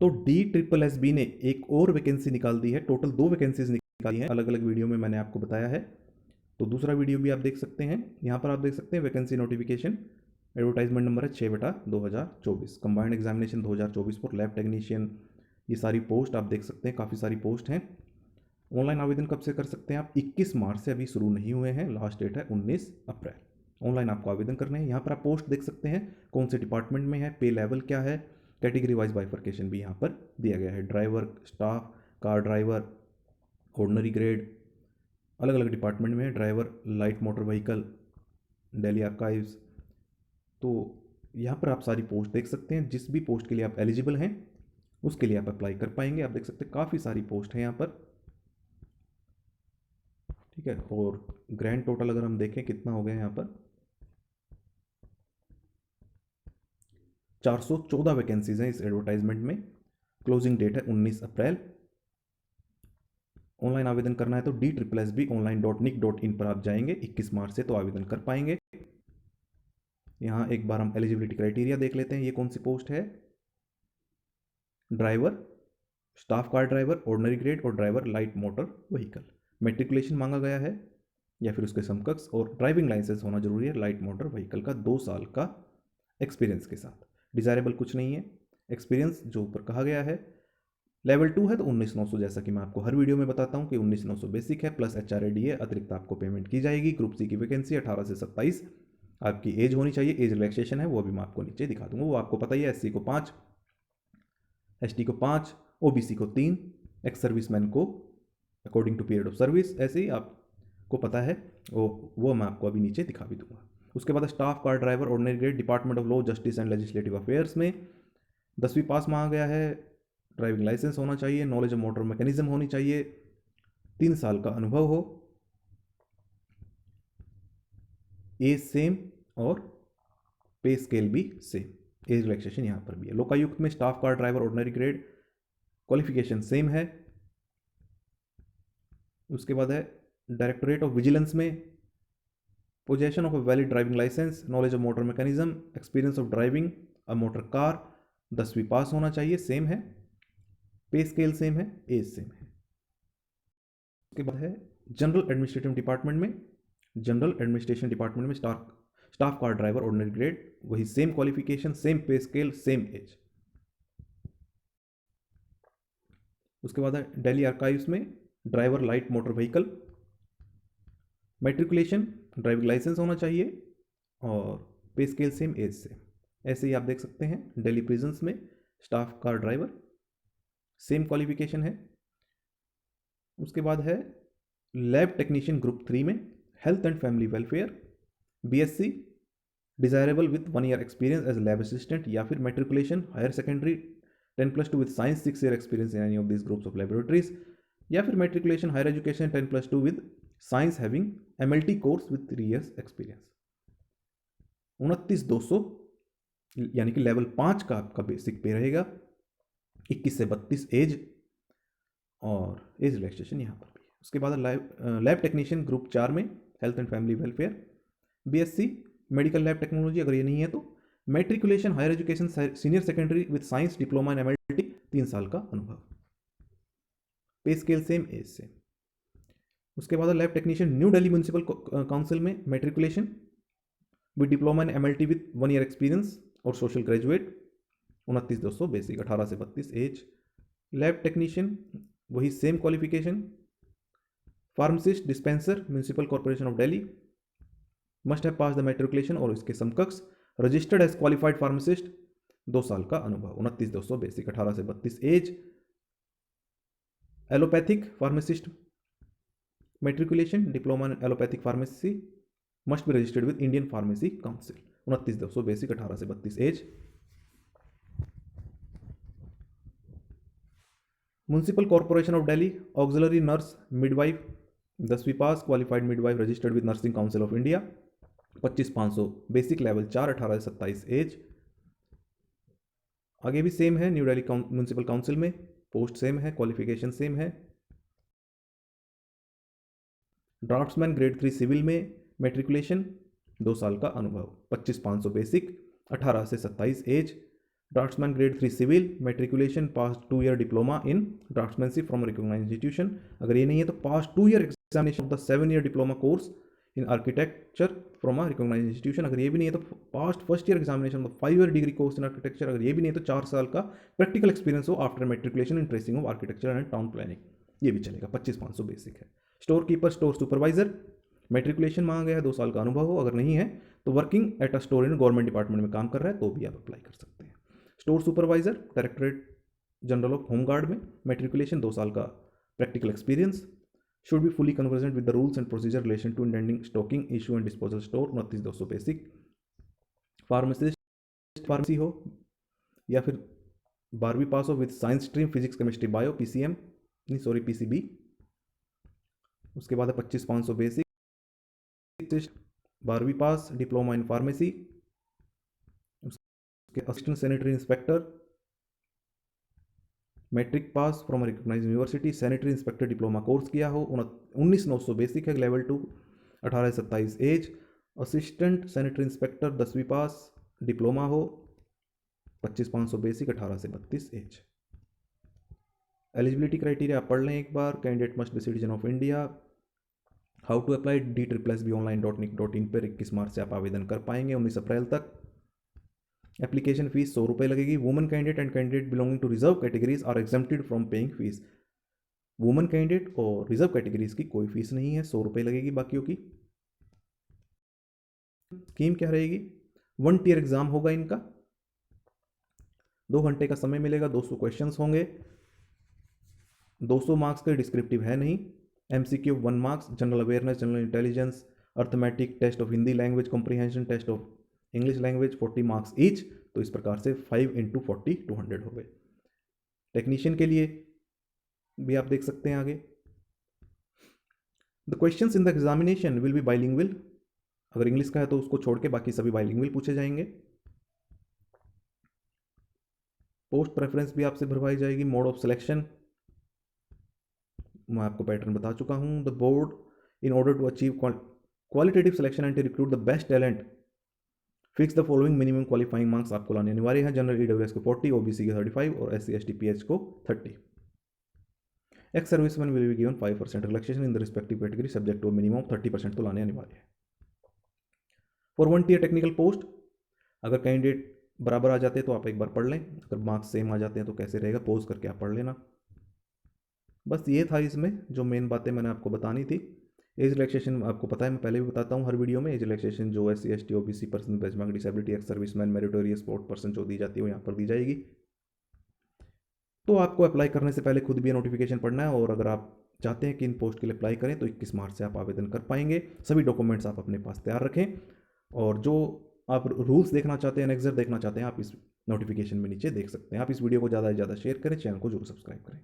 तो DSSB ने एक और वैकेंसी निकाल दी है, टोटल 2 वैकेंसीज निकाली हैं, अलग अलग वीडियो में मैंने आपको बताया है। तो दूसरा वीडियो भी आप देख सकते हैं। यहाँ पर आप देख सकते हैं वैकेंसी नोटिफिकेशन, एडवर्टाइजमेंट नंबर है 6/2024, combined examination 2024 for lab technician. ये सारी पोस्ट आप देख सकते हैं, काफ़ी सारी पोस्ट हैं। ऑनलाइन आवेदन कब से कर सकते हैं आप? 21 मार्च से अभी शुरू नहीं हुए हैं, लास्ट डेट है 19 अप्रैल। ऑनलाइन आपको आवेदन करने हैं। यहाँ पर आप पोस्ट देख सकते हैं कौन से डिपार्टमेंट में है, पे लेवल क्या है, कैटेगरी वाइज बाइफर्केशन भी यहाँ पर दिया गया है। Driver, staff, car driver, ordinary grade, अलग अलग डिपार्टमेंट में है। Driver, light motor vehicle, Delhi archives. तो यहाँ पर आप सारी पोस्ट देख सकते हैं। जिस भी पोस्ट के लिए आप एलिजिबल हैं उसके लिए आप अप्लाई कर पाएंगे। आप देख सकते हैं काफ़ी सारी पोस्ट हैं यहाँ पर, ठीक है। और ग्रैंड टोटल अगर हम देखें कितना हो गया यहाँ पर, 414 वैकेंसीज हैं इस एडवर्टाइजमेंट में। क्लोजिंग डेट है 19 अप्रैल। ऑनलाइन आवेदन करना है तो DSSBonline.nic.in पर आप जाएंगे, 21 मार्च से तो आवेदन कर पाएंगे। यहाँ एक बार हम एलिजिबिलिटी क्राइटेरिया देख लेते हैं, ये कौन सी पोस्ट है। Driver, staff car driver, ordinary grade और driver light motor vehicle. Matriculation मांगा गया है या फिर उसके समकक्ष, और ड्राइविंग लाइसेंस होना जरूरी है लाइट मोटर व्हीकल का 2 साल का एक्सपीरियंस के साथ। डिजायरेबल कुछ नहीं है, एक्सपीरियंस जो ऊपर कहा गया है। लेवल 2 है तो 19,900, जैसा कि मैं आपको हर वीडियो में बताता हूँ कि 19,900 बेसिक है, प्लस HRADA अतिरिक्त आपको पेमेंट की जाएगी। ग्रुप सी की वैकेंसी 18 से 27 आपकी एज होनी चाहिए। एज रिलैक्सेशन है वो अभी मैं आपको नीचे दिखा दूंगा, वो आपको पता ही है। SC को 5, ST को 5, OBC को 3, एक्स सर्विसमैन को according to period of service, ऐसे ही आपको पता है, वो मैं आपको अभी नीचे दिखा भी दूंगा। उसके बाद staff car driver, ordinary grade, department of law, justice and legislative affairs में 10वीं पास मांगा गया है। ड्राइविंग लाइसेंस होना चाहिए, नॉलेज ऑफ मोटर मैकेनिज्म होनी चाहिए, 3 साल का अनुभव हो, एज सेम और पे स्केल भी सेम। एज रिलैक्सेशन यहाँ पर भी है। लोकायुक्त में staff car driver, ordinary grade, qualification same है। उसके बाद है डायरेक्टोरेट ऑफ विजिलेंस में possession of a valid driving licence, knowledge of motor mechanism, experience of driving a motor car, 10वीं पास होना चाहिए, सेम है। पे स्केल सेम है, एज सेम है। उसके बाद है जनरल एडमिनिस्ट्रेटिव डिपार्टमेंट में, जनरल एडमिनिस्ट्रेशन डिपार्टमेंट में staff car driver, ordinary grade, वही same qualification, same pay scale, same age. उसके बाद है दिल्ली आर्काइव्स में driver light motor vehicle, matriculation, driving licence होना चाहिए और पे स्केल सेम, एज सेम। ऐसे ही आप देख सकते हैं दिल्ली प्रिजन्स में staff car driver, same qualification है। उसके बाद है लैब टेक्नीशियन ग्रुप 3 में health and family welfare, BSc, desirable with 1 year experience as lab assistant, या फिर matriculation higher secondary 10+2 with science 6 year experience in any of this groups of laboratories, या फिर matriculation higher education 10+2 with science having MLT course with 3 years experience. 29,200 यानी कि level 5 का आपका basic पे रहेगा। 21 से 32 एज और एज रिलैक्सेशन यहाँ पर भी है। उसके बाद लैब टेक्नीशियन ग्रुप 4 में health and family welfare, BSc medical lab technology, अगर ये नहीं है तो matriculation higher education senior secondary with science diploma in MLT, 3 साल का अनुभव, पे स्केल सेम, एज सेम। उसके बाद lab technician New Delhi municipal council में matriculation with diploma in MLT with 1 year experience और सोशल ग्रेजुएट, 29,200 बेसिक, 18 से 32 एज। लैब टेक्नीशियन वही same qualification. Pharmacist dispenser municipal corporation of Delhi, must have pass the matriculation और इसके समकक्ष, registered as qualified pharmacist, 2 साल का अनुभव, 29,200 बेसिक, 18 से 32 age. Allopathic pharmacist matriculation, diploma in allopathic pharmacy, must be registered with Indian pharmacy council, 29,200 basic, 18 से 32 age. Municipal corporation of Delhi auxiliary nurse midwife, 10वीं pass, qualified midwife registered with nursing council of India, 25,500 basic, level 4, 18 से 27 age. आगे भी same है, New Delhi municipal council में post same है, qualification same है। Draftsman grade 3 civil में मेट्रिकुलेशन, 2 साल का अनुभव, 25,500 बेसिक, 18 से 27 age. Draftsman grade 3 civil, matriculation pass 2 year diploma in draftsmanship from recognised institution. अगर ये नहीं है तो pass 2 year examination of the 7 year diploma course in architecture from a recognised institution. अगर ये भी नहीं है तो passed first year examination of 5 year degree course in architecture. अगर ये भी नहीं है तो 4 साल का प्रैक्टिकल एक्सपीरियंस हो after matriculation in tracing of architecture and town planning, ये भी चलेगा। 25,500 बेसिक है। Store keeper, store supervisor, matriculation मांगा गया है, 2 साल का अनुभव हो। अगर नहीं है तो working at a store in government department में काम कर रहा है तो भी आप अप्लाई कर सकते हैं। Store supervisor, directorate general of home guard में, मेट्रिकुलेशन, 2 साल का practical experience, should be fully convergent with the rules and procedure relation to intending stocking issue and disposal store, 29,200 basic. Pharmacist, pharmacy हो या फिर 12वीं पास हो with science stream, physics chemistry bio, PCM नहीं sorry PCB. उसके बाद है 25,500 basic. 12वीं पास, डिप्लोमा इन फार्मेसी, उसके assistant sanitary inspector, matric pass from recognised university, sanitary inspector diploma course किया हो, 19,900 बेसिक है। लेवल 2 18 से 27 एज। असिस्टेंट सैनिटरी इंस्पेक्टर 10वीं पास, डिप्लोमा हो, 25,500 बेसिक, 18 से 32 एज। एलिजिबिलिटी क्राइटेरिया आप पढ़ लें एक बार। Candidate must be citizen of India. How to apply, D+B online.nic.in पर 21 मार्च से आप आवेदन कर पाएंगे, 19 अप्रैल तक। एप्लीकेशन फीस 100 रुपये लगेगी। Women candidate and candidate belonging to reserve categories are exempted from paying fees. Women candidate और रिजर्व कैटेगरीज की कोई फीस नहीं है, 100 रुपये लगेगी बाकियों की। स्कीम क्या रहेगी? 1 टियर एग्जाम होगा इनका, 2 घंटे का समय मिलेगा, 200 क्वेश्चंस होंगे, 200 मार्क्स का डिस्क्रिप्टिव है नहीं। MCQ 1 marks, general awareness, general intelligence, arithmetic, test of Hindi language comprehension, test of English language, 40 marks each. तो इस प्रकार से 5 × 40 200 हो गए। टेक्नीशियन के लिए भी आप देख सकते हैं आगे। The questions in the examination will be bilingual. अगर इंग्लिश का है तो उसको छोड़ के बाकी सभी बाइलिंगुअल पूछे जाएंगे। पोस्ट प्रेफरेंस भी आपसे भरवाई जाएगी। मोड ऑफ सिलेक्शन मैं आपको पैटर्न बता चुका हूं। The board in order to achieve qualitative selection and to recruit the best talent fix the following minimum qualifying marks आपको लाने अनिवार्य है। जनरल EWS को 40, OBC के 35 और SC ST PH को 30। Ex serviceman will be given 5% relaxation in the respective category subject to minimum 30% तो लाने अनिवार्य है। फॉर 1 टियर टेक्निकल पोस्ट अगर कैंडिडेट बराबर आ जाते हैं तो आप एक बार पढ़ लें, अगर मार्क्स सेम आ जाते हैं तो कैसे रहेगा, पोज करके आप पढ़ लेना। बस ये था इसमें जो मेन बातें मैंने आपको बतानी थी। एज रिलैक्सेशन आपको पता है, मैं पहले भी बताता हूँ हर वीडियो में। एज रिलैक्सेशन जो SC ST OBC person, benchmark disability, ex serviceman, meritorious sport person जो दी जाती है वो यहाँ पर दी जाएगी। तो आपको अप्लाई करने से पहले खुद भी नोटिफिकेशन पढ़ना है, और अगर आप चाहते हैं कि इन पोस्ट के लिए अप्लाई करें तो 21 मार्च से आप आवेदन कर पाएंगे। सभी डॉक्यूमेंट्स आप अपने पास तैयार रखें, और जो आप रूल्स देखना चाहते हैं, एनेक्सर देखना चाहते हैं, आप इस नोटिफिकेशन में नीचे देख सकते हैं। आप इस वीडियो को ज़्यादा से ज़्यादा शेयर करें, चैनल को जरूर सब्सक्राइब करें।